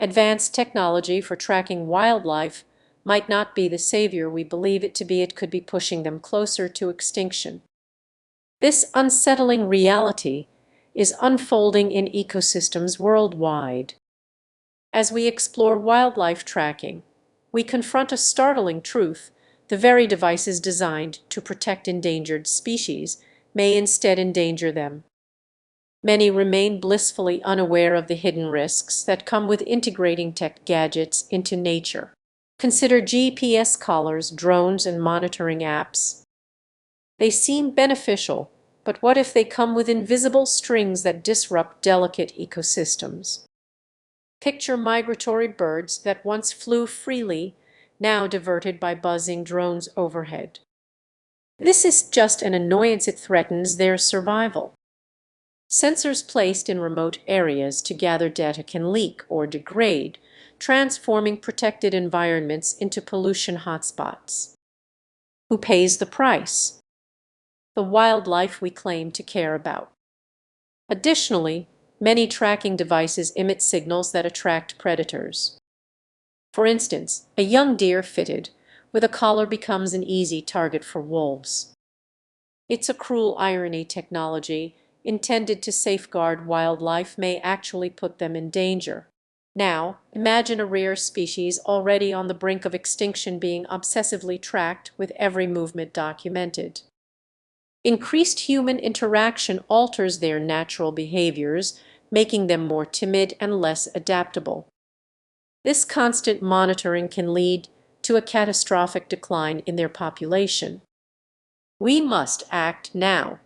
Advanced technology for tracking wildlife might not be the savior we believe it to be. It could be pushing them closer to extinction. This unsettling reality is unfolding in ecosystems worldwide. As we explore wildlife tracking, we confront a startling truth: the very devices designed to protect endangered species may instead endanger them. Many remain blissfully unaware of the hidden risks that come with integrating tech gadgets into nature. Consider GPS collars, drones, and monitoring apps. They seem beneficial, but what if they come with invisible strings that disrupt delicate ecosystems? Picture migratory birds that once flew freely, now diverted by buzzing drones overhead. This is just an annoyance, it threatens their survival. Sensors placed in remote areas to gather data can leak or degrade, transforming protected environments into pollution hotspots. Who pays the price? The wildlife we claim to care about. Additionally, many tracking devices emit signals that attract predators. For instance, a young deer fitted with a collar becomes an easy target for wolves. It's a cruel irony: technology intended to safeguard wildlife may actually put them in danger. Now, imagine a rare species already on the brink of extinction being obsessively tracked, with every movement documented. Increased human interaction alters their natural behaviors, making them more timid and less adaptable. This constant monitoring can lead to a catastrophic decline in their population. We must act now.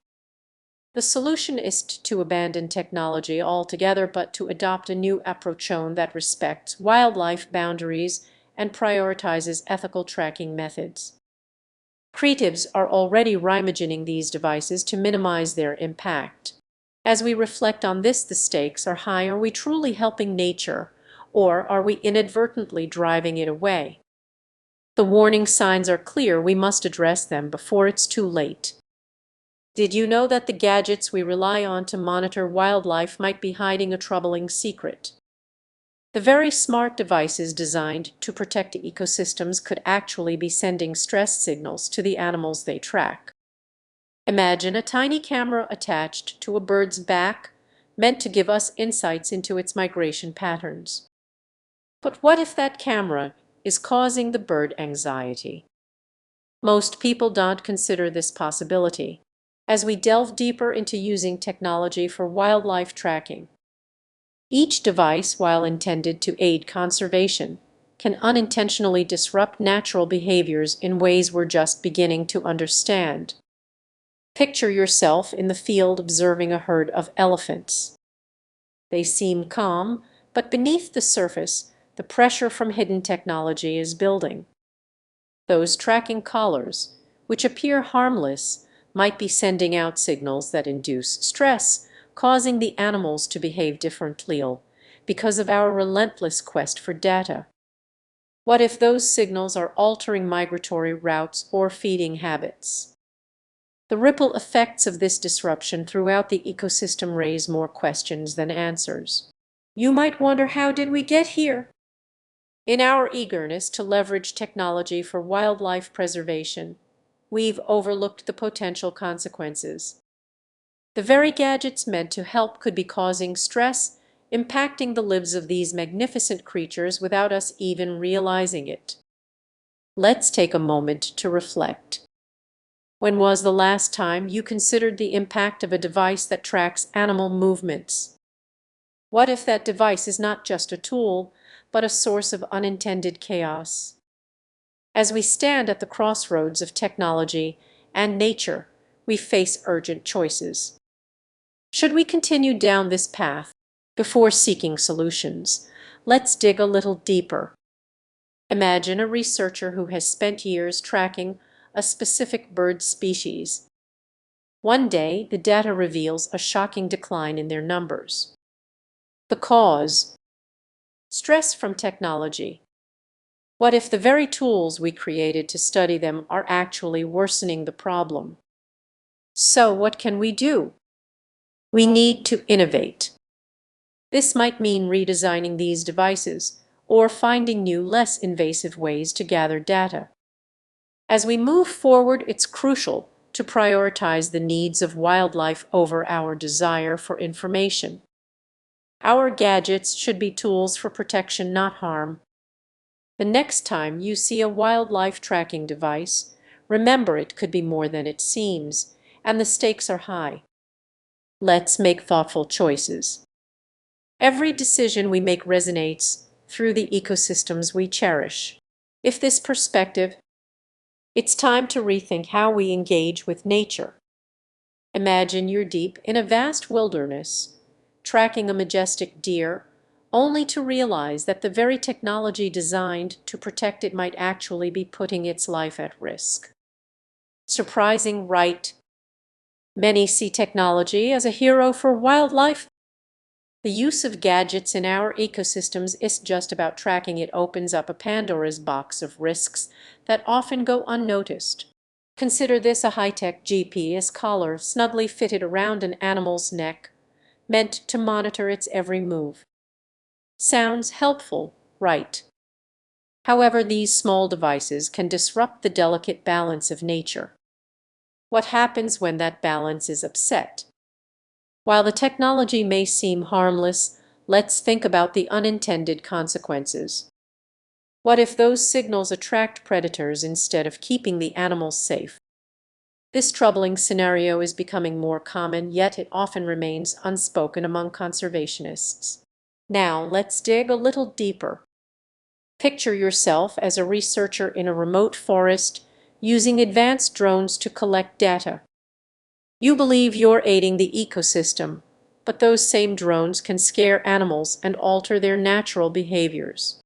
The solution isn't to abandon technology altogether, but to adopt a new approach that respects wildlife boundaries and prioritizes ethical tracking methods. Creatives are already reimagining these devices to minimize their impact. As we reflect on this, the stakes are high. Are we truly helping nature, or are we inadvertently driving it away? The warning signs are clear. We must address them before it's too late. Did you know that the gadgets we rely on to monitor wildlife might be hiding a troubling secret? The very smart devices designed to protect ecosystems could actually be sending stress signals to the animals they track. Imagine a tiny camera attached to a bird's back, meant to give us insights into its migration patterns. But what if that camera is causing the bird anxiety? Most people don't consider this possibility. As we delve deeper into using technology for wildlife tracking, each device, while intended to aid conservation, can unintentionally disrupt natural behaviors in ways we're just beginning to understand. Picture yourself in the field observing a herd of elephants. They seem calm, but beneath the surface, the pressure from hidden technology is building. Those tracking collars, which appear harmless, might be sending out signals that induce stress, causing the animals to behave differently because of our relentless quest for data. What if those signals are altering migratory routes or feeding habits? The ripple effects of this disruption throughout the ecosystem raise more questions than answers. You might wonder, how did we get here? In our eagerness to leverage technology for wildlife preservation, we've overlooked the potential consequences. The very gadgets meant to help could be causing stress, impacting the lives of these magnificent creatures without us even realizing it. Let's take a moment to reflect. When was the last time you considered the impact of a device that tracks animal movements? What if that device is not just a tool, but a source of unintended chaos? As we stand at the crossroads of technology and nature, we face urgent choices. Should we continue down this path? Before seeking solutions, let's dig a little deeper. Imagine a researcher who has spent years tracking a specific bird species. One day, the data reveals a shocking decline in their numbers. The cause? Stress from technology. What if the very tools we created to study them are actually worsening the problem? So what can we do? We need to innovate. This might mean redesigning these devices or finding new, less invasive ways to gather data. As we move forward, it's crucial to prioritize the needs of wildlife over our desire for information. Our gadgets should be tools for protection, not harm. The next time you see a wildlife tracking device, remember it could be more than it seems, and the stakes are high. Let's make thoughtful choices. Every decision we make resonates through the ecosystems we cherish. If this perspective, it's time to rethink how we engage with nature. Imagine you're deep in a vast wilderness, tracking a majestic deer, only to realize that the very technology designed to protect it might actually be putting its life at risk. Surprising, right? Many see technology as a hero for wildlife. The use of gadgets in our ecosystems isn't just about tracking, it opens up a Pandora's box of risks that often go unnoticed. Consider this: a high-tech GPS collar snugly fitted around an animal's neck, meant to monitor its every move. Sounds helpful, right? However, these small devices can disrupt the delicate balance of nature. What happens when that balance is upset? While the technology may seem harmless, let's think about the unintended consequences. What if those signals attract predators instead of keeping the animals safe? This troubling scenario is becoming more common, yet it often remains unspoken among conservationists. Now, let's dig a little deeper. Picture yourself as a researcher in a remote forest using advanced drones to collect data. You believe you're aiding the ecosystem, but those same drones can scare animals and alter their natural behaviors.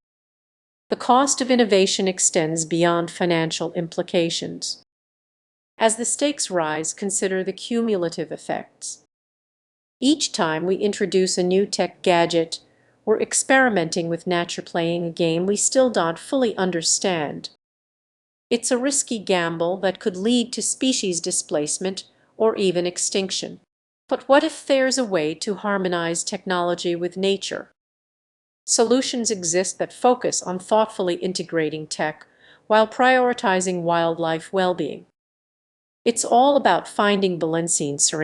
The cost of innovation extends beyond financial implications. As the stakes rise, consider the cumulative effects. Each time we introduce a new tech gadget, we're experimenting with nature, playing a game we still don't fully understand. It's a risky gamble that could lead to species displacement or even extinction. But what if there's a way to harmonize technology with nature? Solutions exist that focus on thoughtfully integrating tech while prioritizing wildlife well-being. It's all about finding balancing our